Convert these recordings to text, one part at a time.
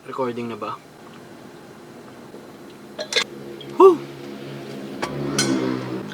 Recording na ba? Whew!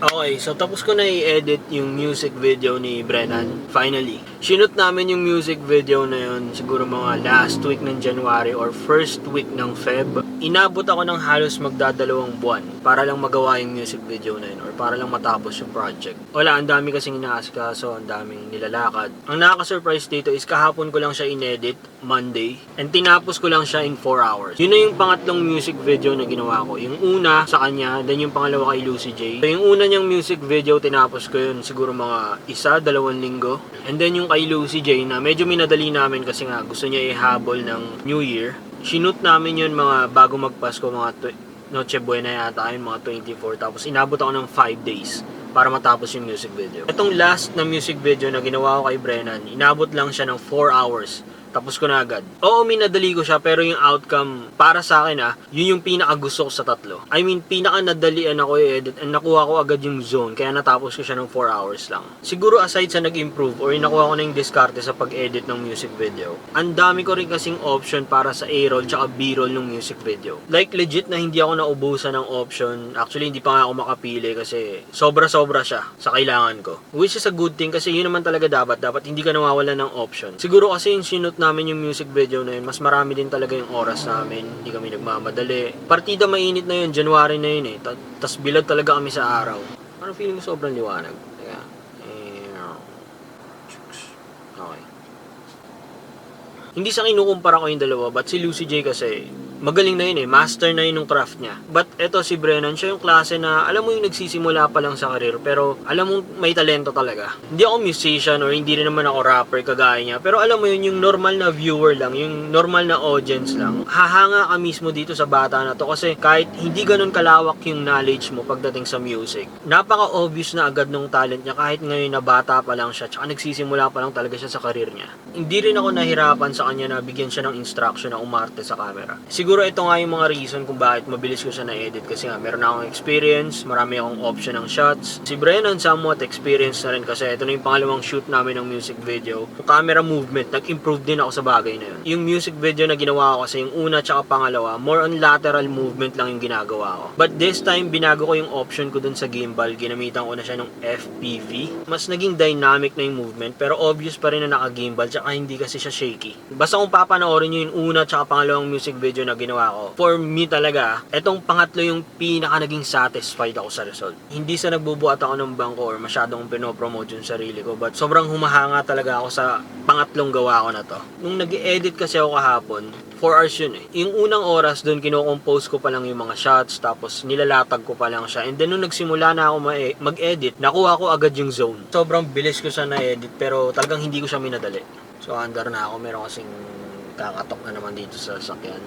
Okay, so tapos ko na i-edit yung music video ni Brennan. Finally. Shoot namin yung music video na yun siguro mga last week ng January or first week ng Feb. Inabot ako ng halos magdadalawang buwan para lang magawa yung music video na yun or para lang matapos yung project. Wala, ang dami kasing inaasikaso, ang daming nilalakad. Ang nakaka-surprise dito is kahapon ko lang siya inedit, Monday, and tinapos ko lang siya in 4 hours. Yun na yung pangatlong music video na ginawa ko. Yung una sa kanya, then yung pangalawa kay Lucy J. So, yung una niyang music video, tinapos ko yun siguro mga 1-2 linggo. And then yung kay Lucy J na medyo minadali namin kasi nga gusto niya ihabol ng New Year. Shoot namin yun mga bago magpasko, mga Noche Buena yata yun, mga 24. Tapos inabot ako ng 5 days para matapos yung music video. Itong last na music video na ginawa ko kay Brennan, inabot lang siya ng 4 hours. Tapos ko na agad. Oo, minadali ko siya, pero yung outcome, para sa akin yun yung pinaka-gusto ko sa tatlo. I mean, pinaka-nadalian ako i-edit and nakuha ko agad yung zone, kaya natapos ko siya ng 4 hours lang. Siguro aside sa nag-improve or nakuha ko na yung diskarte sa pag-edit ng music video, ang dami ko rin kasing option para sa A-roll tsaka B-roll ng music video. Like legit na hindi ako naubusan ng option. Actually, hindi pa nga ako makapili kasi sobra-sobra siya sa kailangan ko. Which is a good thing kasi yun naman talaga dapat hindi ka nawawalan ng option. Siguro kasi yung sinut namin yung music video na yun, mas marami din talaga yung oras namin, hindi kami nagmamadali. Partida mainit na yun, January na yun tas bilad talaga kami sa araw. Parang feeling ko sobrang liwanag. Kaya, okay. Hindi sa kinukumpara ko yung dalawa, but si Lucy J kasi, magaling na yun master na yun yung craft niya. But eto si Brennan, siya yung klase na, alam mo yung nagsisimula pa lang sa career, pero alam mo may talento talaga. Hindi ako musician or hindi rin naman ako rapper kagaya niya, pero alam mo yun, yung normal na viewer lang, yung normal na audience lang. Hahanga ka mismo dito sa bata na to kasi kahit hindi ganun kalawak yung knowledge mo pagdating sa music, napaka-obvious na agad nung talent niya kahit ngayon na bata pa lang siya, tsaka nagsisimula pa lang talaga siya sa career niya. Hindi rin ako nahirapan sa kanya na bigyan siya ng instruction na umarte sa camera. Siguro ito nga yung mga reason kung bakit mabilis ko siya na-edit kasi nga meron akong experience, marami akong option ng shots. Si Brennan somewhat experience na rin kasi ito na yung pangalawang shoot namin ng music video. Yung camera movement, nag-improve din ako sa bagay na yun. Yung music video na ginawa ko kasi yung una tsaka pangalawa, more on lateral movement lang yung ginagawa ko. But this time, binago ko yung option ko dun sa gimbal. Ginamitan ko na siya ng FPV. Mas naging dynamic na yung movement pero obvious pa rin na naka-gimbal tsaka hindi kasi siya shaky. Basta kung papanoorin nyo yung una tsaka pangalawang music video na ginawa ko, for me talaga, etong pangatlo yung pinaka naging satisfied ako sa result. Hindi sa nagbubuhat ako ng bangko or masyadong pinopromote yung sarili ko, but sobrang humahanga talaga ako sa pangatlong gawa ko na to. Nung nag-edit kasi ako kahapon, 4 hours yun Yung unang oras doon, kino-compose ko pa lang yung mga shots, tapos nilalatag ko pa lang siya. And then nung nagsimula na ako mag-edit, nakuha ko agad yung zone. Sobrang bilis ko siya na-edit, pero talagang hindi ko siya minadali. So, andar na ako. Meron kasing kakatok na naman dito sa sasakyan.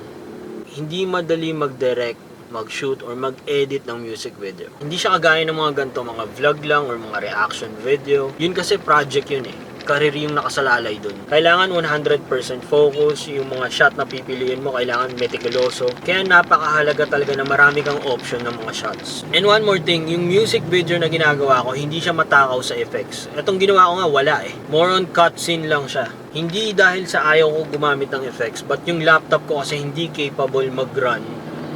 Hindi madali mag-direct, mag-shoot, or mag-edit ng music video. Hindi siya kagaya ng mga ganito, mga vlog lang, or mga reaction video. Yun kasi project yun career yung nakasalalay dun. Kailangan 100% focus, yung mga shot na pipiliin mo, kailangan meticuloso. Kaya napakahalaga talaga na marami kang option ng mga shots. And one more thing, yung music video na ginagawa ko, hindi siya matakaw sa effects. Etong ginawa ko nga, wala More on cutscene lang siya. Hindi dahil sa ayaw ko gumamit ng effects, but yung laptop ko kasi hindi capable mag-run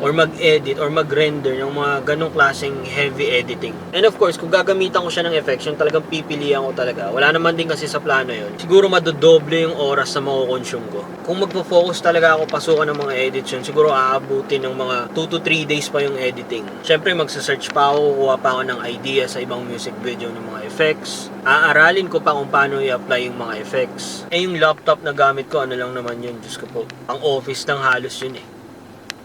or mag-edit or mag-render ng mga ganong klaseng heavy editing. And of course, kung gagamitan ko siya ng effects, yung talagang pipilian ko talaga. Wala naman din kasi sa plano yun. Siguro madodoble yung oras na mako-consume ko. Kung magpo-focus talaga ako pasukan ng mga edits yun, siguro aabutin ng mga 2 to 3 days pa yung editing. Siyempre, magsa-search pa ako, kuha pa ako ng idea sa ibang music video ng mga effects. Aaralin ko pa kung paano i-apply yung mga effects. Yung laptop na gamit ko, ano lang naman yun, Diyos ko po. Ang office ng halos yun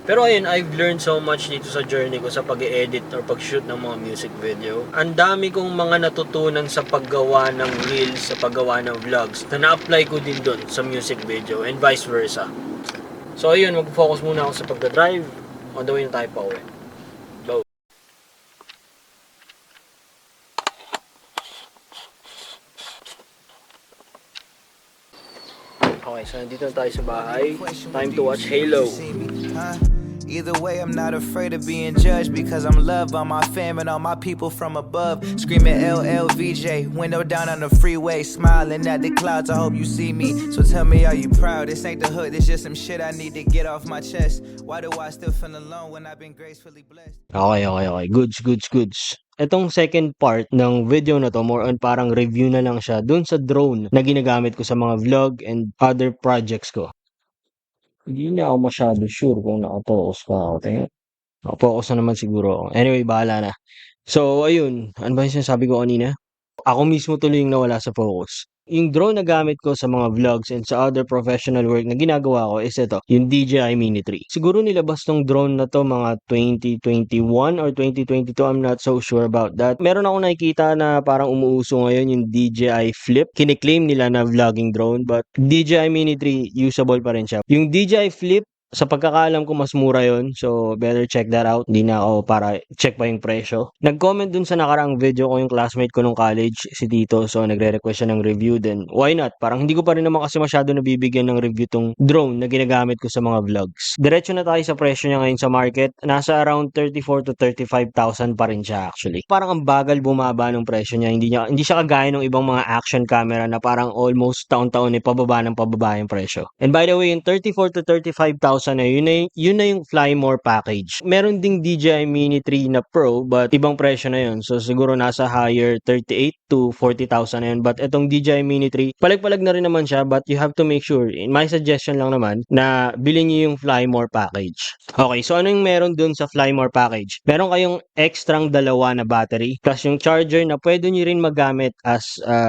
Pero ayun, I've learned so much dito sa journey ko sa pag-edit or pag-shoot ng mga music video. Ang dami kong mga natutunan sa paggawa ng reels, sa paggawa ng vlogs na na-apply ko din doon sa music video and vice versa. So ayun, mag-focus muna ako sa pagdadrive. On the way na tayo pa uwi. Go! Okay, so nandito na tayo sa bahay. Time to watch Halo. Either way, I'm not afraid of being judged because I'm loved by my fam and all my people from above. Screaming LLVJ, window down on the freeway, smiling at the clouds. I hope you see me. So tell me, are you proud? This ain't the hood, this just some shit I need to get off my chest. Why do I still feel alone when I've been gracefully blessed? Okay. Goods. Etong second part ng video na to, more on parang review na lang siya dun sa drone na ginagamit ko sa mga vlog and other projects ko. Hindi na ako masyado sure kung nakapokus pa ako. Tingnan. Nakapokus na naman siguro ako. Anyway, bahala na. So, ayun. Ano ba yung sinasabi ko kanina? Ako mismo tuloy yung nawala sa focus. Yung drone na gamit ko sa mga vlogs and sa other professional work na ginagawa ko is ito, yung DJI Mini 3. Siguro nilabas tong drone na to mga 2021 or 2022, I'm not so sure about that. Meron ako nakikita na parang umuuso ngayon yung DJI Flip. Kiniklaim nila na vlogging drone but DJI Mini 3 usable pa rin siya. Yung DJI Flip, sa pagkakaalam ko mas mura yon, so better check that out. Hindi na ako para check pa yung presyo. Nag-comment dun sa nakaraang video ko yung classmate ko nung college, si Tito, so nagre-request siya ng review, then why not? Parang hindi ko pa rin naman kasi masyado nabibigyan ng review tong drone na ginagamit ko sa mga vlogs. Diretso na tayo sa presyo niya ngayon sa market. Nasa around 34 to 35,000 pa rin siya actually. Parang ang bagal bumaba ng presyo niya. Hindi siya kagaya ng ibang mga action camera na parang almost taon-taon pababa yung presyo. And by the way, yung 34 to 35,000 na yun na yung Fly More package. Meron ding DJI Mini 3 na Pro but ibang presyo na yun. So siguro nasa higher 38 to 40,000 na yun. But itong DJI Mini 3, palag-palag na rin naman siya but you have to make sure, in my suggestion lang naman, na bilhin niyo yung Fly More package. Okay, so ano yung meron dun sa Fly More package? Meron kayong extrang dalawa na battery plus yung charger na pwede nyo rin magamit as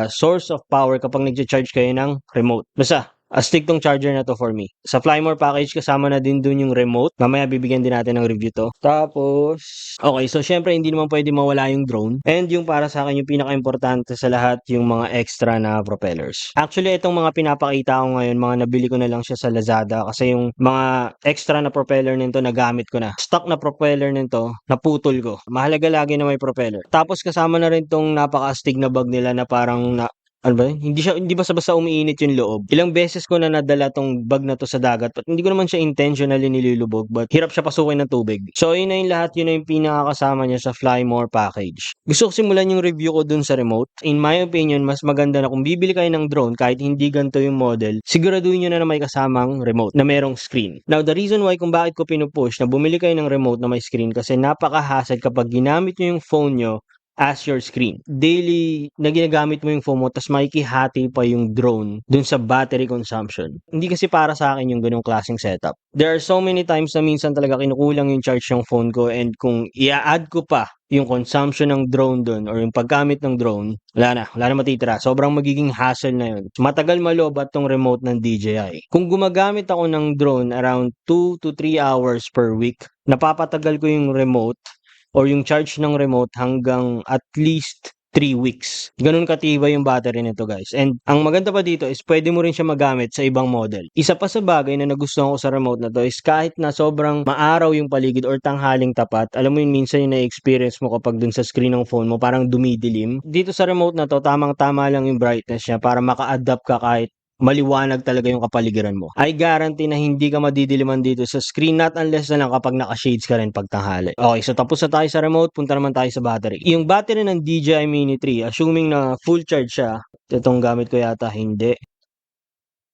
source of power kapag nag-charge kayo ng remote. Basta, stick tong charger na to for me. Sa Flymore package, kasama na din dun yung remote. Mamaya bibigyan din natin ng review to. Tapos, okay, so syempre hindi naman pwede mawala yung drone. And yung para sa akin, yung pinaka-importante sa lahat, yung mga extra na propellers. Actually, itong mga pinapakita ko ngayon, mga nabili ko na lang siya sa Lazada kasi yung mga extra na propeller nito nagamit ko na. Stock na propeller nito, naputol ko. Mahalaga lagi na may propeller. Tapos kasama na rin tong napaka-astig na bag nila na parang ano ba yun? Hindi basta-basta umiinit yung loob. Ilang beses ko na nadala tong bag na to sa dagat but hindi ko naman siya intentionally nililubog but hirap siya pasukin ng tubig. So yun na yung lahat, yun na yung pinakakasama niya sa Fly More package. Gusto ko simulan yung review ko dun sa remote. In my opinion, mas maganda na kung bibili kayo ng drone kahit hindi ganito yung model, siguraduhin nyo na may kasamang remote na merong screen. Now the reason why kung bakit ko pinupush na bumili kayo ng remote na may screen kasi napaka-hassle kapag ginamit nyo yung phone nyo as your screen. Daily na ginagamit mo yung phone mo tapos makikihati pa yung drone dun sa battery consumption. Hindi kasi para sa akin yung ganung klaseng setup. There are so many times na minsan talaga kinukulang yung charge ng phone ko and kung i-add ko pa yung consumption ng drone dun or yung paggamit ng drone, wala na matitira. Sobrang magiging hassle na yun. Matagal malobat tong remote ng DJI. Kung gumagamit ako ng drone around 2 to 3 hours per week, napapatagal ko yung remote or yung charge ng remote hanggang at least 3 weeks. Ganun katibay yung battery nito guys. And ang maganda pa dito is pwede mo rin siya magamit sa ibang model. Isa pa sa bagay na nagustuhan ko sa remote na to is kahit na sobrang maaraw yung paligid or tanghaling tapat, alam mo yun minsan yung na-experience mo kapag dun sa screen ng phone mo parang dumidilim. Dito sa remote na to, tamang-tama lang yung brightness niya para maka-adapt ka kahit maliwanag talaga yung kapaligiran mo. I guarantee na hindi ka madidiliman dito sa screen, not unless na lang kapag naka-shades ka rin pag tanghali. Okay, so tapos na tayo sa remote, punta naman tayo sa battery. Yung battery ng DJI Mini 3, assuming na full charge siya, itong gamit ko yata, hindi.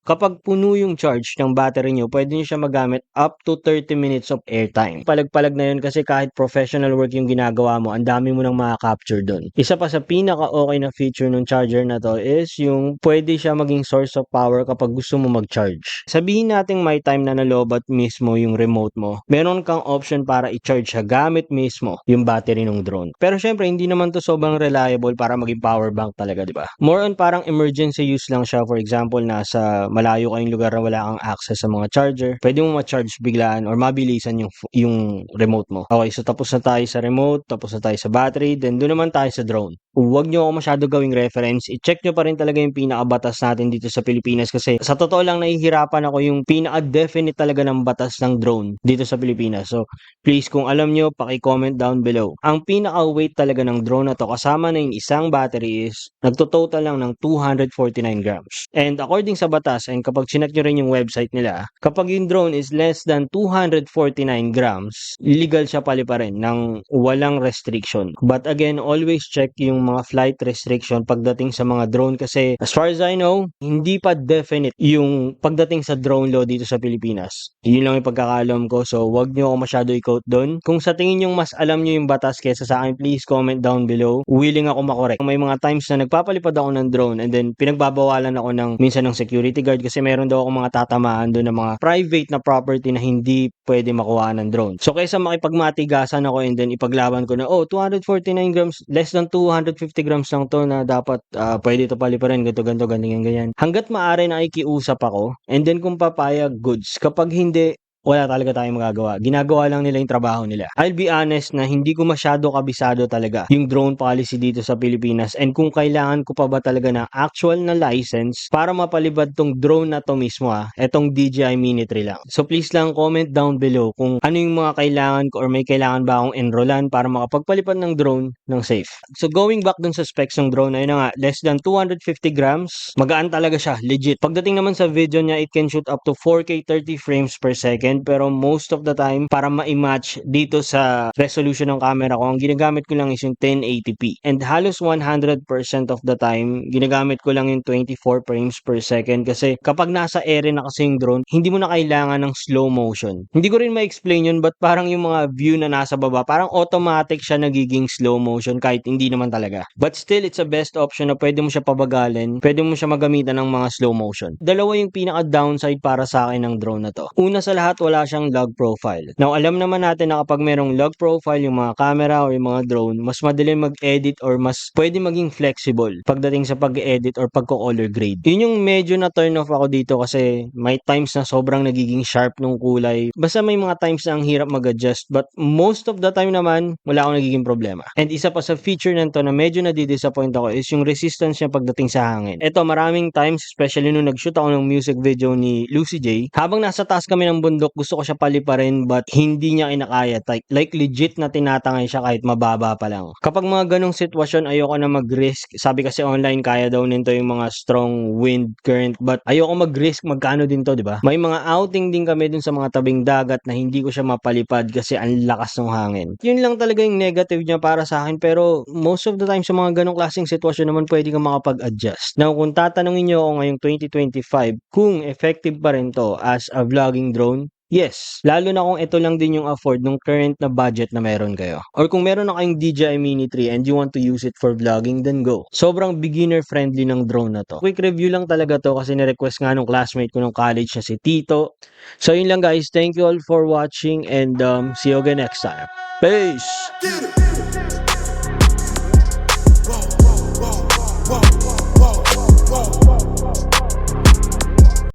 Kapag puno yung charge ng battery nyo, pwede nyo siya magamit up to 30 minutes of airtime. Palag-palag na yun kasi kahit professional work yung ginagawa mo, ang dami mo nang makaka-capture doon. Isa pa sa pinaka-okay na feature ng charger na to is yung pwede siya maging source of power kapag gusto mo mag-charge. Sabihin natin may time na nalobat mismo yung remote mo, meron kang option para i-charge siya gamit mismo yung battery ng drone. Pero syempre, hindi naman to sobrang reliable para maging power bank talaga, di ba? More on parang emergency use lang siya. For example, nasa malayo kayong lugar na wala kang access sa mga charger, pwede mo ma-charge biglaan or mabilisan yung remote mo. Okay, so tapos na tayo sa remote, tapos na tayo sa battery, then doon naman tayo sa drone. Huwag nyo ako masyado gawing reference. I-check nyo pa rin talaga yung pinaka-batas natin dito sa Pilipinas kasi sa totoo lang nahihirapan ako yung pinaka-definite talaga ng batas ng drone dito sa Pilipinas. So, please kung alam nyo, paki-comment down below. Ang pinaka-weight talaga ng drone na to kasama na yung isang battery is nagto-total lang ng 249 grams. And according sa batas, Pilipinas, and kapag chinek nyo rin yung website nila, kapag yung drone is less than 249 grams, illegal siya paliparin ng walang restriction. But again, always check yung mga flight restriction pagdating sa mga drone kasi as far as I know, hindi pa definite yung pagdating sa drone law dito sa Pilipinas. Yun lang yung pagkakaalam ko, so wag nyo ako masyado i-quote doon. Kung sa tingin yung mas alam nyo yung batas kesa sa akin, please comment down below. Willing ako makorek. May mga times na nagpapalipad ako ng drone and then pinagbabawalan ako ng minsan ng security guard kasi meron daw akong mga tatamaan doon ng mga private na property na hindi pwede makuha ng drone. So kaysa makipagmatigasan ako and then ipaglaban ko na 249 grams, less than 250 grams lang to na dapat pwede ito paliparin, ganito, ganyan. Hanggat maaari na ikiusap ako and then kung papayag, goods. Kapag hindi, wala talaga tayong magagawa. Ginagawa lang nila yung trabaho nila. I'll be honest na hindi ko masyado kabisado talaga yung drone policy dito sa Pilipinas and kung kailangan ko pa ba talaga ng actual na license para mapalibad tong drone na to mismo etong DJI Mini 3 lang. So please lang comment down below kung ano yung mga kailangan ko or may kailangan ba akong enrollan para makapagpalipad ng drone ng safe. So going back dun sa specs ng drone, ayun na nga, less than 250 grams, magaan talaga siya, legit. Pagdating naman sa video niya, it can shoot up to 4K 30 frames per second pero most of the time para ma-match dito sa resolution ng camera ko, ang ginagamit ko lang is yung 1080p and halos 100% of the time ginagamit ko lang yung 24 frames per second kasi kapag nasa ere na kasi yung drone, hindi mo na kailangan ng slow motion. Hindi ko rin ma-explain yun but parang yung mga view na nasa baba, parang automatic siya nagiging slow motion kahit hindi naman talaga. But still, it's a best option na pwede mo siya pabagalin, pwede mo siya magamitan ng mga slow motion. Dalawa yung pinaka-downside para sa akin ng drone na to. Una sa lahat, wala siyang log profile. Now, alam naman natin na kapag merong log profile yung mga camera o yung mga drone, mas madali mag-edit or mas pwede maging flexible pagdating sa pag-edit or pagko-color grade. Yun yung medyo na turn off ako dito kasi may times na sobrang nagiging sharp nung kulay. Basta may mga times na ang hirap mag-adjust but most of the time naman, wala akong nagiging problema. And isa pa sa feature nito na medyo nadidisappoint ako is yung resistance niya pagdating sa hangin. Ito, maraming times, especially nung nag-shoot ako ng music video ni Lucy J, habang nasa taas kami ng bundok, gusto ko siya paliparin but hindi niya kinakaya. Like legit na tinatangay siya kahit mababa pa lang. Kapag mga ganong sitwasyon, ayoko na mag-risk. Sabi kasi online, kaya daw nito yung mga strong wind current but ayoko mag-risk. Magkano din to, di ba? May mga outing din kami dun sa mga tabing dagat na hindi ko siya mapalipad kasi ang lakas ng hangin. Yun lang talaga yung negative niya para sa akin pero most of the time sa mga ganong klaseng sitwasyon naman pwede kang makapag-adjust. Now, kung tatanungin niyo ako ngayong 2025 kung effective pa rin to as a vlogging drone, yes, lalo na kung ito lang din yung afford nung current na budget na meron kayo. Or kung meron na kayong DJI Mini 3 and you want to use it for vlogging, then go. Sobrang beginner-friendly ng drone na to. Quick review lang talaga to kasi ni-request nga nung classmate ko nung college na si Tito. So yun lang guys, thank you all for watching and see you again next time. Peace!